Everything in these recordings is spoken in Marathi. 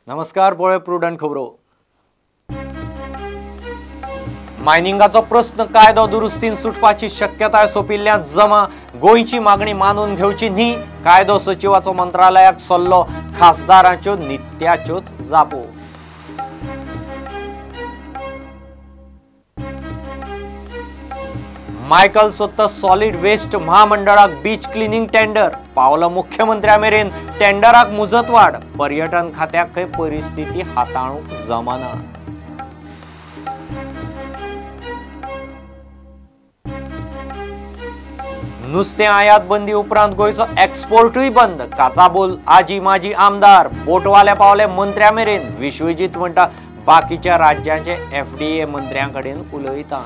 नमस्कार, पळय प्रुडंट खबरो। मायनिंगाचो प्रश्न कायदो दुरुस्तीन सुटपाची शक्यताय सोपिल्ल्यान जमा गोंयची मागणी मानून घेवची न्ही, कायदो सचिवाचो मंत्रालयाक सल्लो, खासदारांच्यो नित्याच्योच जापो। मायकल सोत्ता सॉलिड वेस्ट महामंडळाक बीच क्लिनिंग टेंडर पावलो मुख्यमंत्र्या मेरेन, टेंडराक मुजत वाड, पर्यटन खात्याक खंय परिस्थिती हाताळूंक जमना। नुस्तें आयात बंदी उपरांत गोंयचो एक्सपोर्टूय बंद, काचाबोल आजी माजी आमदार, बोटवाले पावले मंत्र्या मेरेन, विश्वजीत म्हणटा बाकीच्या राज्यांचे एफडीए मंत्र्यांकडेन उलयता।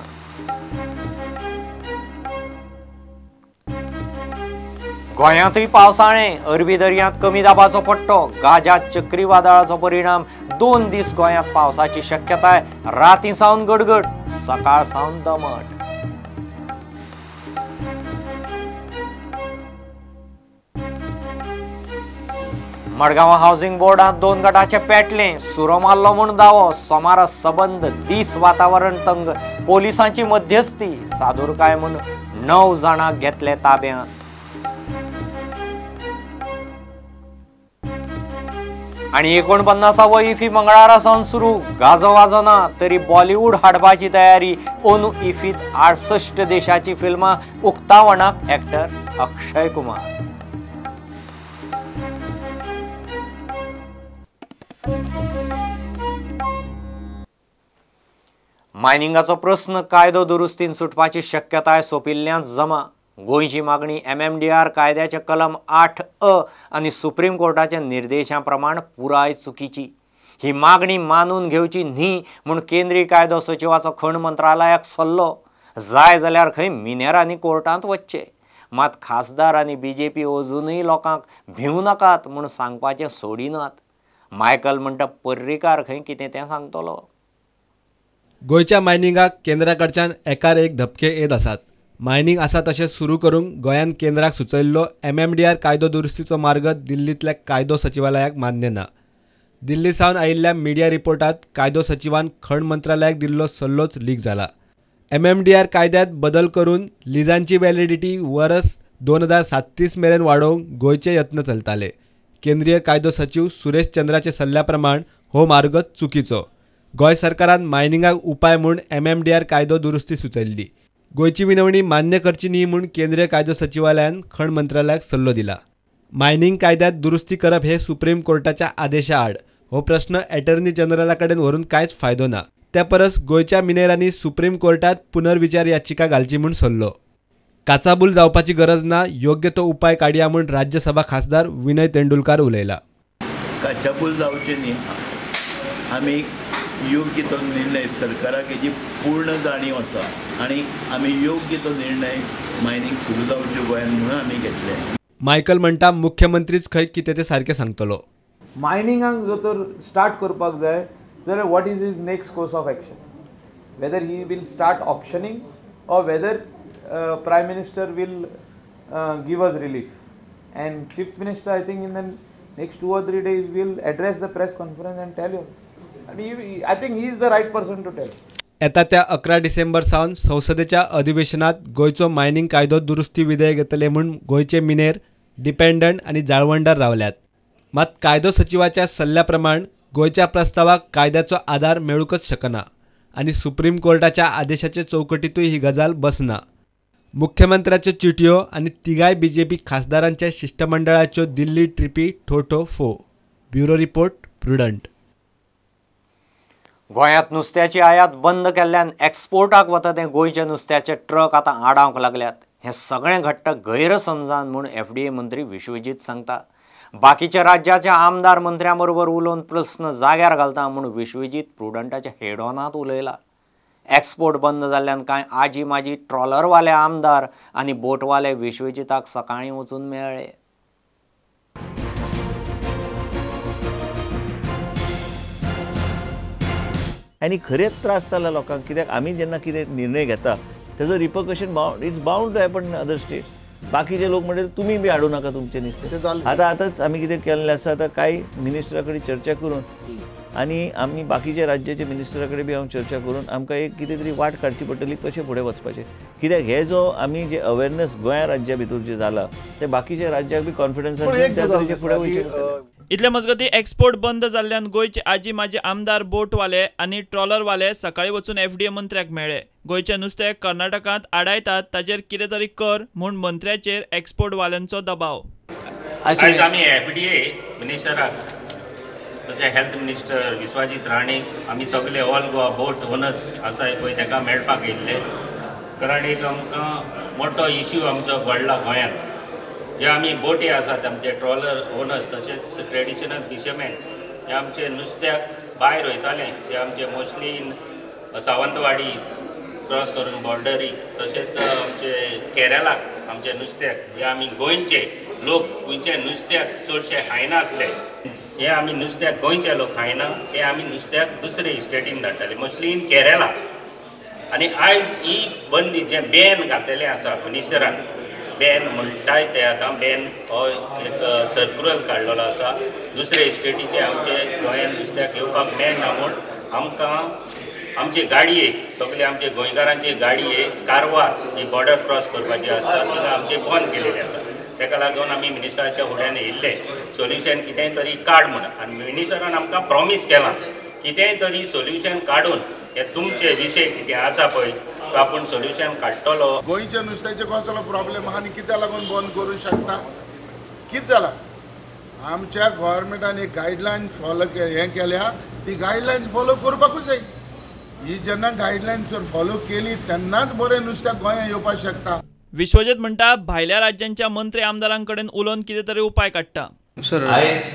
गोंयांतूय पावसाळें, अरबी दर्यांत कमी दाबाचो पट्टो, गाजात चक्रीवादळाचो परिणाम, 2 दीस गोंयांत पावसाची शक्यताय, रातीं सावन गडगड, सकाळ सावन दमट। मडगांव हावसिंग बोर्डांत 2 गटांचे पेटले, सुरो मारलो म्हूण दावो, सोमार सबंद दीस वातावरण तंग, पोलिसांची मध्यस्थी, सादूरकाय म्हूण 9 जाणांक घेतले ताब्यांत। आणि 49वा इफ्फी मंगळारा सावन सुरू, गाजो वाजना तरी बॉलिवूड हाडपाची तयारी, ओनू इफ्फीत 68 देशाची फिल्मां, उक्तावणाक एक्टर अक्षय कुमार। मायनिंगाचो प्रश्न कायदो दुरुस्तीन सुटपाची शक्यताय सोपिल्ल्यान जमा, गोंयची मागणी MMDR कायद्याचे कलम 8A आनी सुप्रीम कोर्टाच्या निर्देशां प्रमाण पुराय चुकीची। ही मागणी मानून घेवची न्ही म्हूण केंद्रीय कायदो सचिवाचो खण मंत्रालयाक सल्लो, जाय जाल्यार खंय मिनेरांनी कोर्टांत वचचें। मात खासदार आनी BJP अजूनय लोकांक भिवू नाकात म्हूण सांगपाचें सोडिनात। मायकल म्हणटा पर्रीकार खंय कितें तें सांगतलो। गोंयच्या मायनिंगाक केंद्राकडच्यान एकार एक धपके येत आसात। मायनिंग आसा तशें सुरू करूंक गोंयान केंद्राक सुचयल्लो MMDR कायदो दुरुस्तीचो मार्ग दिल्लींतल्या कायदो सचिवालयाक मान्य ना। दिल्ली सावन आयिल्ल्या मिडिया रिपोर्टांत कायदो सचिवान खण मंत्रालयाक दिल्लो सल्लोच लीक जाला। MMDR कायद्यांत बदल करून लिजांची व्हॅलिडिटी वर्स 2037 मेरेन वाडोवंक गोंयचे यत्न चलताले। केंद्रीय कायदो सचिव सुरेश चंद्राचे सल्ल्या प्रमाण हो मार्ग चुकीचो। गोंय सरकारान मायनिंगाक उपाय म्हूण MMDR कायदो दुरुस्ती सुचयल्ली। गोंयची विनवणी मान्य करची न्ही म्हूण केंद्रीय कायदो सचिवालयान खण मंत्रालयाक सल्लो दिला। मायनिंग कायद्यांत दुरुस्ती करप हे सुप्रीम कोर्टाच्या आदेशा आड, हो प्रश्न अॅटर्नी जनरला कडेन व्हरून कांयच फायदो ना। त्या परस गोंयच्या मिनेरांनी सुप्रीम कोर्टात पुनर्विचार याचिका घालची म्हूण सल्लो। काचाबूल जावपाची गरज ना, योग्य तो उपाय काडया म्हूण राज्यसभा खासदार विनय तेंडुलकार उलयला। काचाबूल जावचे न्ही, आमी योग्य तो निर्णय, सरकाराक हेजी पूर्ण जाणीव आसा आनी आमी योग्य तो निर्णय मायनिंग सुरू जावच्यो गोंयांत म्हणून आमी घेतले। मायकल म्हणटा मुख्यमंत्रीच खंय कितें तें सारकें सांगतलो। मायनिंगाक जर तर स्टार्ट करपाक जाय जाल्यार what is his next course of action, whether he will start optioning or whether prime minister will give us relief and chief minister I think in the next 2 or 3 days will address the press conference and tell you. I think he is the right person to tell. येता त्या 11 डिसेंबर सावन संसदेच्या अधिवेशनात गोंयचो मायनिंग कायदो दुरुस्ती विधेयक येतले म्हूण गोंयचे मिनेर, डिपेंडंट आनी जाळवंडार रावल्यात। मात कायदो सचिवाच्या सल्ल्या प्रमाण गोंयच्या प्रस्तावाक कायद्याचो आदार मेळूकच शकना आनी सुप्रीम कोर्टाच्या आदेशाचे चौकटीतूय ही गजाल बसना। मुख्यमंत्र्याच्यो चिटयो आनी तिगाय BJP खासदारांच्या शिष्टमंडळाच्यो दिल्ली ट्रिपी ठो फो। Bureau report, prudent. गोंयांत नुस्त्याची आयात बंद केल्ल्यान एक्सपोर्टाक वता ते गोंयचे नुस्त्याचे ट्रक आतां आडावंक लागल्यात। हें सगळें घडटा गैरसमजान म्हूण एफडीए मंत्री विश्वजीत सांगता। बाकीच्या राज्याच्या आमदार मंत्र्यां बरोबर उलोवन प्रस्न जाग्यार घालता म्हूण विश्वजीत प्रुडंटाच्या हेडॉनांत उलयला। एक्सपोर्ट बंद जाल्ल्यान कांय आजी माजी ट्रॉलरवाले आमदार आनी बोटवाले विश्वजिताक सकाळीं वचून मेळ्ळे। आनी खरेंच त्रास जाला लोकांक, कित्याक आमी जेन्ना कितें निर्णय घेता तेजो repercussion it's bound to happen in other states. बाकीचे लोक म्हणले तुमी बी हाडू नाका तुमचे नुस्तें. आतांच आमी कितें केल्लें आसा, आतां कांय मिनिस्टरा कडेन चर्चा करून आनी आमी बाकीच्या राज्याचे मिनिस्टरा कडेन बी हांव चर्चा करून आमकां एक कितें तरी वाट काडची पडटली कशें फुडें वचपाचें. कित्याक हे जो आमी जे अवेरनेस गोंया राज्या भितर जे जाला ते बाकीच्या राज्याक बी कॉन्फिडन्सान फुडें वयचें. इतले मजगतीं एक्सपोर्ट बंद जाल्ल्यान गोंयचे आजी माजी आमदार बोटवाले आनी ट्रॉलरवाले सकाळीं वचून एफडीए मंत्र्याक मेळ्ळे. गोंयचें नुस्तें कर्नाटकांत आडायतात ताचेर कितें तरी कर म्हूण मंत्र्याचेर एक्सपोर्टवाल्यांचो दबाव. आयज आमी एफडीए मिनिस्टराक तशें हेल्थ मिनिस्टर विश्वजीत राणेक आमी सगळे ऑल गोवा बोट ओनर्स आसाय पळय ताका मेळपाक येयल्ले. कारण एक आमकां मोठो इश्यू आमचो घडला गोंयांत. जे आमी बोटी आसात आमचे ट्रॉलर ओनर्स तशेंच ट्रेडिशनल फिशरमॅन हे आमचे नुस्त्याक भायर वयताले जे आमचे मोस्टली सावंतवाडी क्रॉस करून बॉर्डरी तशेंच आमचे केरळाक आमचे नुस्त्याक जे आमी गोंयचे लोक गोंयचे नुस्त्याक चडशे खायनासले हे आमी नुस्त्याक गोंयचे लोक खायना हे आमी नुस्त्याक दुसरे स्टेटीन धाडटाले मोस्टली इन केरळा. आनी आयज ही बंदी जे बॅन घातलेलें आसा मिनिस्टरान बॅन म्हणटाय ते आतां बॅन हो एक सर्क्युलर काडलेलो आसा दुसरे स्टेटीचे आमचे गोंयांत नुस्त्याक येवपाक मेळना म्हूण आमकां आमचे गाडयेक सगळे आमचे गोंयकारांचे गाडयेक कारवार जी बॉर्डर क्रॉस करपाची आसता तिका आमचे बंद केलेले आसा. ताका लागून आमी मिनिस्टराच्या फुड्यान येयल्ले सोल्युशन कितेंय तरी काड म्हणून. आनी मिनिस्टरान आमकां प्रॉमीस केलां कितेंय तरी सोल्युशन काडून हे तुमचे विशय कितें आसा पळय तो आपूण सोल्युशन काडटलो. गोंयच्या नुस्त्याचे कसलो प्रॉब्लेम आहा आनी कित्या लागून बंद करूं शकता. कितें जाला आमच्या गव्हर्मेंटान एक गायडलायन फॉलो हें केल्या ती गायडलायन फॉलो करपाकूच जाय. ही जेन्ना गायडलायन जर फॉलो केली तेन्नाच बरें नुस्त्याक गोंयांत येवपाक शकता. विश्वजीत म्हणटा भायल्या राज्यांच्या मंत्री आमदारां कडेन उलोवन कितें तरी उपाय काडटा. आयज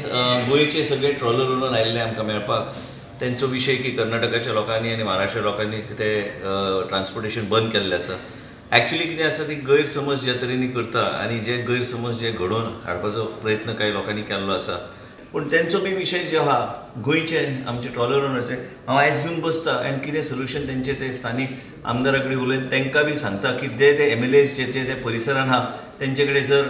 गोंयचे सगळे ट्रॉलर उलोवन आयिल्ले आमकां मेळपाक तेंचो विशय की कर्नाटकाच्या लोकांनी आनी महाराष्ट्र लोकांनी कितें ट्रान्सपोर्टेशन बंद केल्लें आसा. एक्चुअली कितें आसा ती गैरसमज ज्या तरेनी करता आनी जे गैरसमज जे घडोवन हाडपाचो प्रयत्न कांय लोकांनी केल्लो आसा. पूण तेंचो बी विशय जो आहा गोंयचे आमचे ट्रॉलर ओनर्सचे हांव आयज घेवन बसता आनी कितें सोल्युशन तेंचे ते स्थानीक आमदारा कडेन उलयन तांकां बी सांगता की ते MLAs जे ते परिसरान आहा तेंचे कडेन जर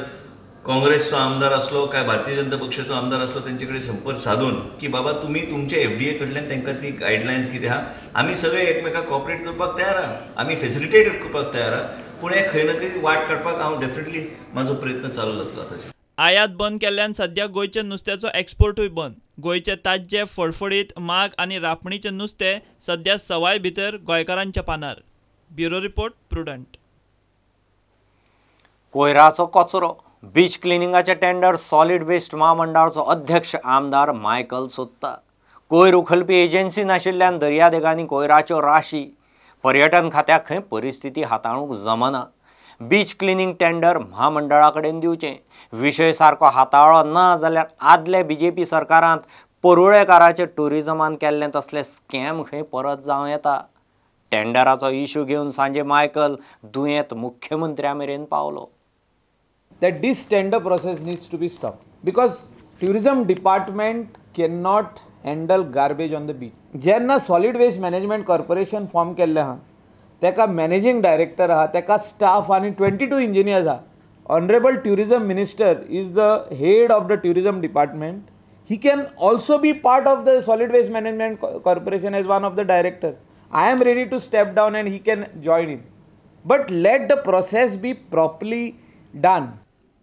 काँग्रेसचो आमदार असलो काय भारतीय जनता पक्षाचो आमदार असलो तेंचे कडेन संपर्क साधून की बाबा तुमी तुमचे एफडीए कडल्यान तांकां ती गायडलायन्स कितें आहा आमी सगळे एकमेकाक कॉपरेट करपाक तयार आहा आमी फेसिलिटेट करपाक तयार आहा. पूण हे खंय ना खंय वाट काडपाक हांव डेफिनेटली म्हाजो प्रयत्न चालू जातलो आतांचे. आयात बंद केल्ल्यान सध्या गोंयचे नुस्त्याचो एक्सपोर्टूय बंद. गोंयचे ताज्जे फडफडीत माग आनी रापणीचें नुस्तें सध्या सवाय भितर गोंयकारांच्या पानार. Bureau report prudent. कोयराचो कचरो बीच क्लिनिंगाचे टेंडर सॉलिड वेस्ट महामंडळाचो अध्यक्ष आमदार मायकल सोदता. कोयर उखलपी एजन्सी नाशिल्ल्यान दर्यादेगांनी कोयराच्यो राशी. पर्यटन खात्याक खंय परिस्थिती हाताळूंक जमना. बीच क्लिनिंग टेंडर महामंडळा कडेन दिवचें. विशय सारको हाताळ्ळो ना जाल्यार आदले BJP सरकारांत परुळेकाराचे टुरिजमान केल्ले तसले स्कॅम खंय परत जावं येता. टेंडराचो इश्यू घेवन सांजे मायकल दुयेंत मुख्यमंत्र्या मेरेन पावलो. That this tender process needs to be stopped because tourism department cannot handle garbage on the beach. जेन्ना solid waste management corporation form केल्ले आहा तेका managing director आहा तेका staff आनी 22 engineers आहा. Honorable tourism minister is the head of the tourism department. He can also be part of the solid waste management corporation as one of the director. I am ready to step down and he can join in. But let the process be properly done.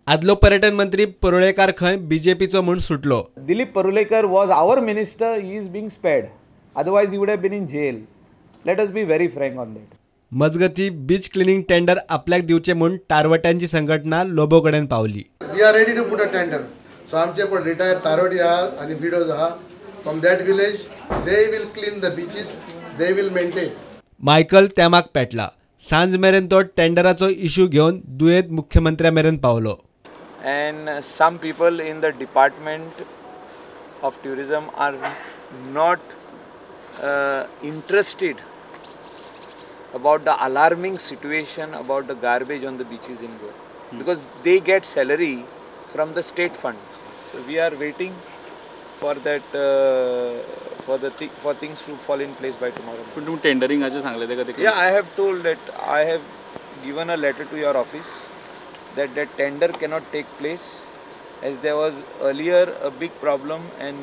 आदलो पर्यटन मंत्री परुळेकार खंय BJPचो म्हूण सुटलो. Dilip Parulekar was our minister. He is being spared. Otherwise, he would have been in jail. Let us be very frank on that. मजगती बीच क्लिनिंग टेंडर आपल्याक दिवचे म्हूण तारवट्यांची संघटना लोबो कडेन पावली. We are ready to put a tender. So आमचे पण रिटायर्ड तारोडी आहा आनी विडोज आहा from that village. They will clean the beaches. They will maintain. Michael तेमाक पेटला. सांज मेरेन तो टेंडराचो इश्यू घेवन दुयेंत मुख्यमंत्र्या मेरेन पावलो. And some people in the department of tourism are not interested about the alarming situation about the garbage on the beaches in Goa because they get salary from the state fund. So we are waiting for that for things to fall in place by tomorrow. पण तुम्ही टेंडरिंगाचे सांगले ते कधी? Yeah, I have told that I have given a letter to your office that that tender cannot take place, as there was earlier a big problem, and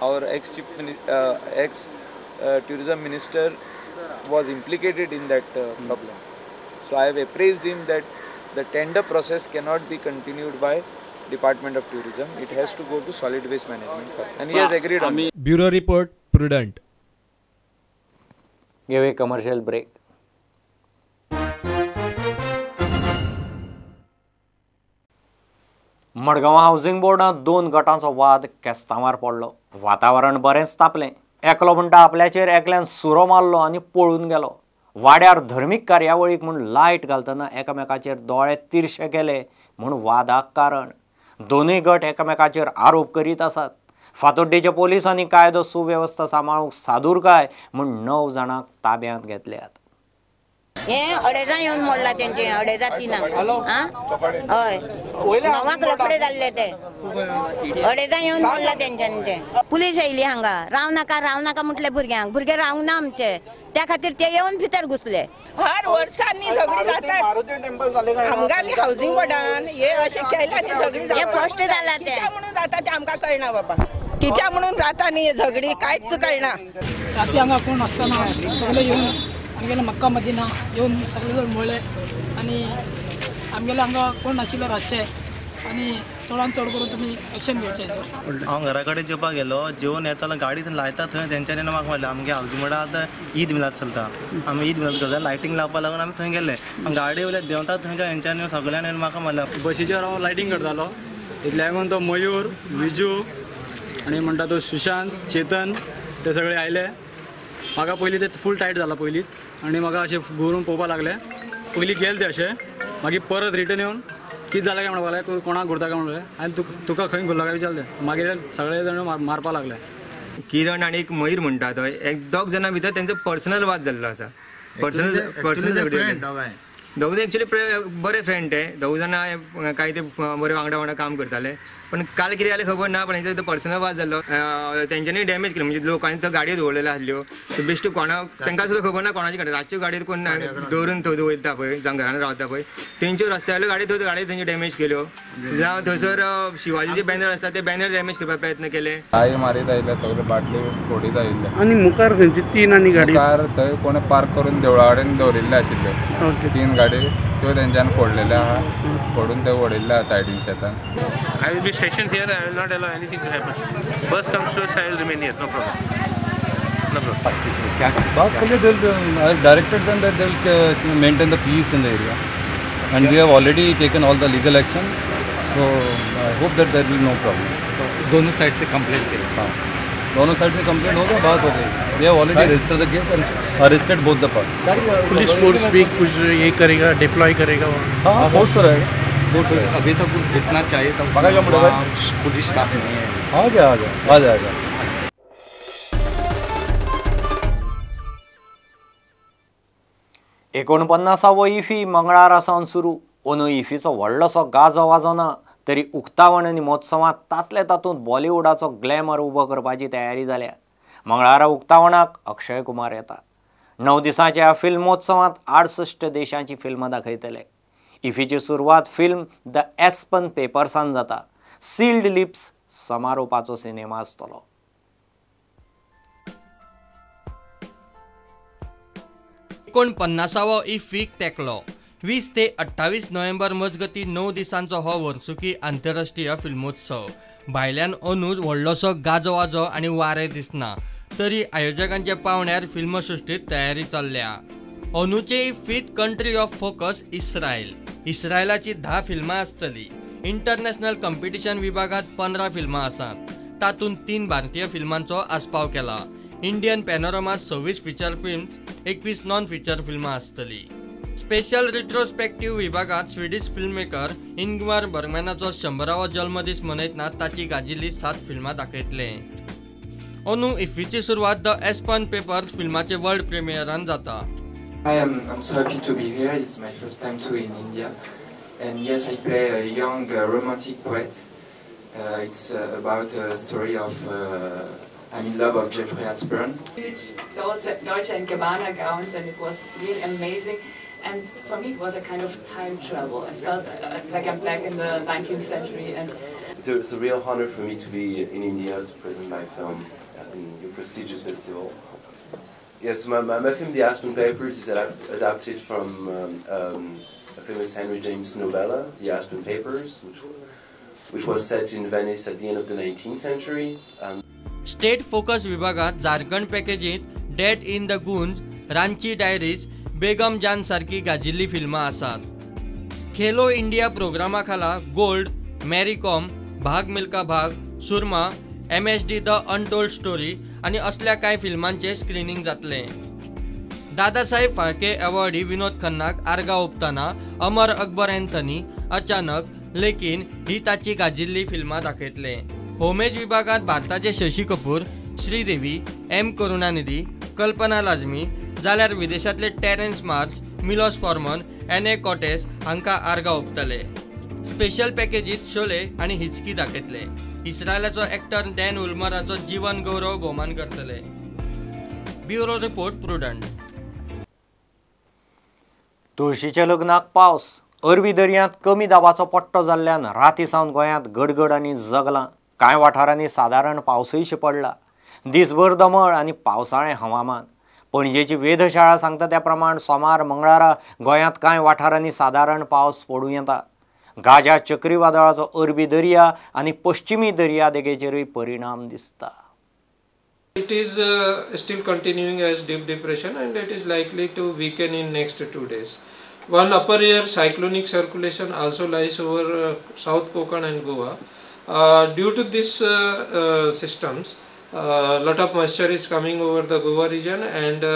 our ex-tourism minister was implicated in that problem. So I have appraised him that the tender process cannot be continued by Department of Tourism. It has to go to Solid Waste Management, and he has agreed on it. Bureau report prudent. घेऊ एक कमर्शियल ब्रेक. मडगांव हावसिंग बोर्डात 2 गटांचो वाद केस्तांवार पडलो. वातावरण बरेंच तापलें. एकलो म्हणटा आपल्याचेर एकल्यान सुरो मारलो आनी पळून गेलो. वाड्यार धर्मीक कार्यावळीक म्हूण लायट घालतना एकामेकाचेर दोळे तिरशे केले म्हूण वादाक कारण. दोनूय गट एकामेकाचेर आरोप करीत आसात. फातोड्डेच्या पोलिसांनी कायदो सुवेवस्था सांबाळूंक सादूरकाय म्हूण 9 जाणांक ताब्यांत घेतल्यात. हे अडेजा येवन मोडला तेंचे, अडेजा 3 हय 9 रोकडे जाल्ले ते अडेजा येवन मोडला तेंच्यांनी. ते पुलीस येयली हांगा, राव नाका म्हटले भुरग्यांक. भुरगे रावंक ना आमचे, त्या खातीर ते येवन भितर घुसले. हर वर्षांनी झगडी जातात आमगानी हाऊसिंग बोर्डान. हे अशें केल्यानी झगडी हे फर्स्ट जाला ते. कित्या म्हणून जाता ते आमकां कळना बाबा. कित्या म्हणून जाता न्ही झगडी कांयच कळना. राती हांगा कोण आसतना सगळे येवन आमगेले मक्का मदिना येवन सगळे जण मोडले आनी आमगेले हांगा कोण नाशिल्लो रातचे आनी चडान चड करून तुमी एक्शन घेवचें. हांव घरा कडेन जेवपाक गेलो, जेवून येतालो गाडी थंय लायता थंय तेंच्यांनी म्हाका म्हणलें आमगे हावसिंग बोर्डात आतां ईद मिलाद चलता. आमी ईद मिलाद करता लायटींग लावपाक लागून आमी थंय गेले. गाडी वयले देंवता थंय हेंच्यांनी सगळ्यांनी म्हाका म्हणलें बशीचेर हांव लायटींग करतालो. इतल्या लागून तो मयूर, विजू आनी म्हणटा तो सुशांत, चेतन ते सगळे आयले. म्हाका पयलीं ते फूल टायट जाला पयलींच आनी म्हाका अशें घुरून पळोवपाक लागले. पयलीं गेले ते अशें, मागीर परत रिटर्न येवन कितें जालें काय म्हणपाक लागलें, कोणाक घुरता काय म्हणलें. आनी तुका खंय घुरला काय विचारलें. मागीर सगळे जाण मारपाक लागले. किरण आनी एक मयूर म्हणटा तो, एक 2 जाणां भितर तेंचो पर्सनल वाद जाल्लो आसा. पर्सनल झगडी. दोगूय एक्चुअली बरे फ्रेंड ते. 2 जाणां काय ते बरे वांगडा काम करताले. पण काल कितें जालें खबर ना, पण हेंचो पर्सनल वाद जाल्लो. तेंच्यांनी डॅमेज केलो, म्हणजे लोकांनी तो गाडयो दवरलेल्यो आसल्यो. बेश्ट कोणाक तेंकां सुद्दां खबर ना कोणाची गाडी. रातच्यो गाडयो कोण दवरून थंय दवरता पळय, जावं घरान रावता पळय, तेंच्यो रस्त्यावयल्यो गाडयो थंय गाडयो तेंच्यो डॅमेज केल्यो. जावं थंयसर शिवाजीचे बॅनर आसता ते बॅनर डॅमेज करपाक प्रयत्न केले. टायर मारीत आयले, सगळे बाटली फोडीत आयिल्ले. आनी मुखार खंयची 3 आनी गाडी मुखार थंय कोणे पार्क करून देवळा कडेन दवरिल्ले आशिल्ले 3 गाडी, त्यो तेंच्यान फोडलेले आहा. फोडून ते उडयल्ले आहा सायडीन शेतान. I will be stationed here. I will not allow anything to happen. Bus comes to us, I will remain here. No problem. No problem. बात करिए, they have directed them that they will maintain the peace in the area, and we have already taken all the legal action. So I hope that there will be no problem. दोनों साइड से कंप्लेंट करें. हाँ, दोनों साइड से कंप्लेंट हो गया, बात हो गई. They have already registered the case and arrested both the parties. Police force भी कुछ ये करेगा, डिप्लॉय करेगा. हाँ, फोर्स तो रहेगा. अभी तक जितना चाहिए था पुलिस स्टाफ नहीं है. आ जाएगा. एकोणपन्नासावो इफी मंगळारा सावन सुरू. अंदू इफीचो व्हडलोसो गाजो वाजोना तरी उक्तावण आनी महोत्सवांत तातले तातूंत बॉलिवूडाचो ग्लॅमर उबो करपाची तयारी जाल्या. मंगळारा उक्तावणाक अक्षय कुमार येता. 9 दिसांच्या ह्या फिल्म महोत्सवांत 68 देशांची फिल्मां दाखयतले. इफीची सुरवात फिल्म द एस्पन पेपर्सान जाता. सील्ड लिप्स समारोपाचो सिनेमा आसतलो. एकोणपन्नासावो इफीक तेंकलो. 20 ते 28 नोव्हेंबर मजगती 9 दिसांचो हो वर्सुकी आंतरराष्ट्रीय फिल्मोत्सव. भायल्यान अंदूच व्हडलोसो गाजो वाजो आनी वारें दिसना, तरी आयोजकांच्या पावण्यार फिल्मसृश्टीत तयारी चल्ल्या. अंदूचे 5th country of focus Israel. इस्रायलाची 10 फिल्मां आसतली. इंटरनॅशनल कॉम्पिटिशन विभागात 15 फिल्मां आसात. तातूंत 3 भारतीय फिल्मांचो आस्पाव केला. इंडियन पॅनोरमात 26 फीचर फिल्म्स, 21 नॉन फीचर फिल्मां आसतली. स्पेशल रिट्रोस्पेक्टिव्ह विभागात स्वीडिश फिल्ममेकर इंगमार बर्गमॅनाचो 100वा जल्मदीस मनयतना ताची गाजिल्ली 7 फिल्मां दाखयतले. अंदू इफीची सुरवात द एस्पन पेपर्स फिल्माचे वर्ल्ड प्रिमियरान जाता. Hi, I'm so happy to be here. It's my first time too in India, and yes, I play a young romantic poet. It's about a story of I'm in love of Jeffrey Aspern. Deutsche and Gabbana gowns, and it was really amazing. And for me, it was a kind of time travel. I felt like I'm back in the 19th century. And it's a real honor for me to be in India to present my film in your prestigious festival. Yes, my film, The Aspen Papers, is adapted from a famous Henry James novella, The Aspen Papers, which was set in Venice at the end of the 19th century. State focus विभागात Jharkhand पॅकेजीत date in the Gunj, Ranchi diaries, Begum जान सारखी गाजिल्ली फिल्मां आसात. खेलो इंडिया प्रोग्रामा खाला गोल्ड, मॅरी कॉम, भाग मिल्का भाग, सुरमा, MSD द अनटोल्ड स्टोरी आणि असल्या कांय फिल्मांचे स्क्रीनिंग जातले. दादासाहेब फाळके अवॉर्डी विनोद खन्नाक आर्गा ओपताना अमर अकबर एंथनी अचानक लेकिन ही ताची गाजिल्ली फिल्मां दाखयतले. होमेज विभागात भारताचे शशी कपूर, श्रीदेवी, M करुणानिधी, कल्पना लाजमी जाल्यार विदेशातले Terrence Marks, Milos Forman, NA कॉटेस हांकां आर्गा ओपतले. स्पेशल पॅकेजीत शोले आणि हिचकी दाखयतले. इस्रायलाचो एक्टर डॅन उल्मराचो जीवन गौरव भोवमान करतले. Bureau report prudent. तुळशीच्या लग्नाक पावस. अरबी दर्यांत कमी दाबाचो पट्टो जाल्ल्यान राती सावन गोंयांत गडगड आनी जगलां. कांय वाठारांनी सादारण पावसयशे पडला. दिसभर दमळ आनी पावसाळें हवामान. पणजेची वेधशाळा सांगता त्या प्रमाण सोमार मंगळारा गोंयांत कांय वाठारांनी सादारण पावस पडूं येता. गाजा चक्रीवादळाचो अरबी दर्या आनी पश्चिमी दर्या देगेचेरूय परिणाम दिसता. It is still continuing as deep depression and it is likely to weaken in next 2 days. One upper air cyclonic circulation also lies over South Konkan and Goa. Due to this systems, lot of moisture is coming over the Goa region and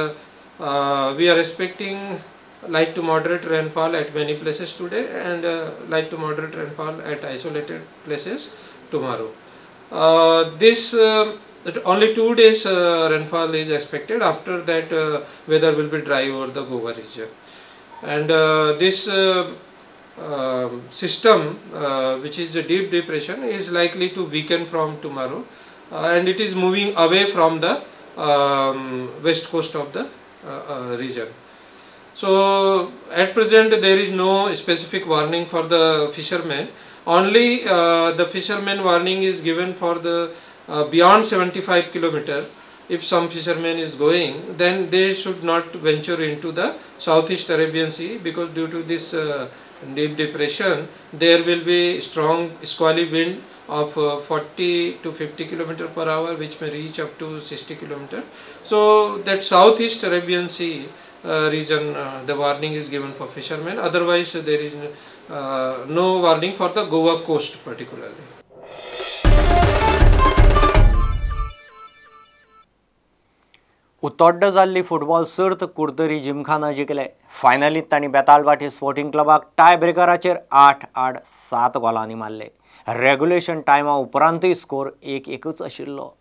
we are expecting light to moderate rainfall at many places today and light to moderate rainfall at isolated places tomorrow. This only 2 days rainfall is expected. After that weather will be dry over the Goa region. And this system which is a deep depression is likely to weaken from tomorrow and it is moving away from the west coast of the region. So at present there is no specific warning for the fishermen. Only the fishermen warning is given for the beyond 75 kilometer. If some fishermen is going, then they should not venture into the Southeast Arabian Sea because due to this deep depression there will be strong squally wind of 40 to 50 kilometer per hour which may reach up to 60 kilometer. So that Southeast Arabian Sea region the warning is given for fishermen. Otherwise there is no warning for the Goa coast particularly. उतोड्ड जाल्ली फुटबॉल सर्त कुर्तरी जिमखाना जिखले. फायनलीत तांणी बेतालबाटी स्पोर्टिंग क्लबाक टाय ब्रेकराचेर 8-7 गोलांनी मारले. रेग्युलेशन टायमा उपरांतूय स्कोर 1-1 आशिल्लो.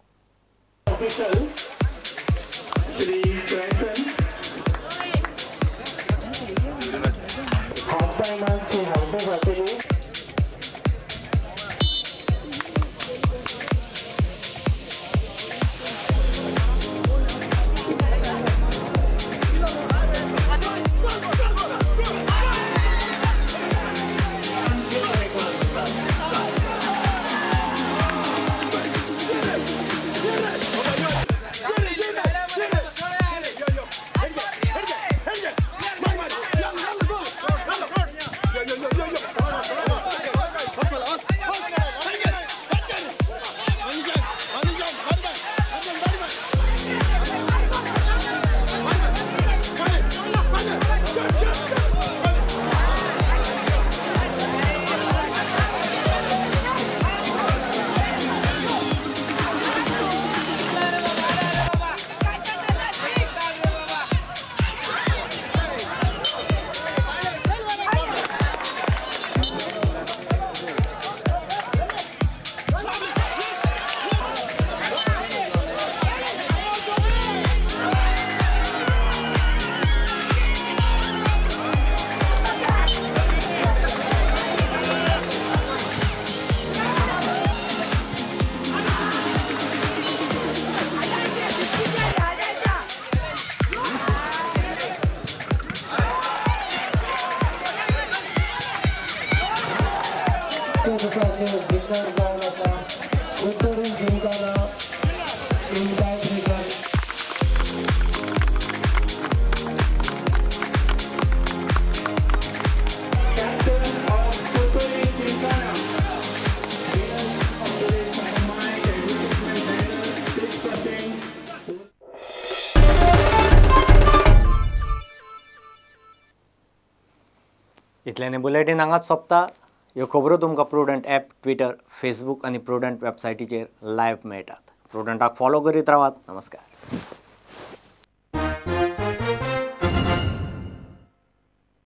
स्पर्धेचे विनर जावन आसा उत्तरून जिंकला इनवाइट रिजन इतल्याने बुलेटिन हांगाच सोंपता. ह्यो खबरो तुमकां प्रुडंट ॲप, ट्विटर, फेसबूक आनी प्रुडंट वेबसायटीचेर लायव्ह मेळटात. प्रुडंटाक फॉलो करीत रावात. नमस्कार.